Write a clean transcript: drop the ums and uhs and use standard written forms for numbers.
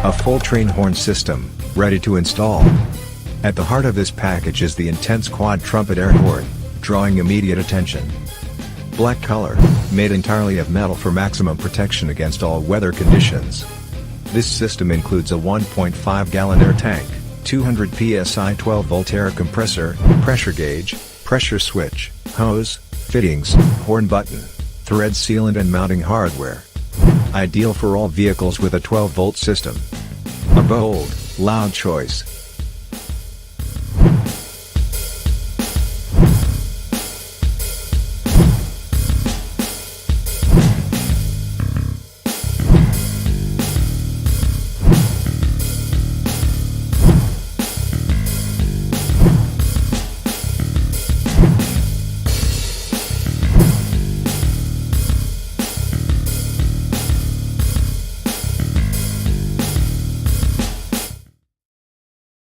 A full train horn system, ready to install. At the heart of this package is the intense quad trumpet air horn, drawing immediate attention. Black color, made entirely of metal for maximum protection against all weather conditions. This system includes a 1.5-gallon air tank, 200 PSI 12-volt air compressor, pressure gauge, pressure switch, hose, fittings, horn button, thread sealant and mounting hardware. Ideal for all vehicles with a 12-volt system. A bold, loud choice.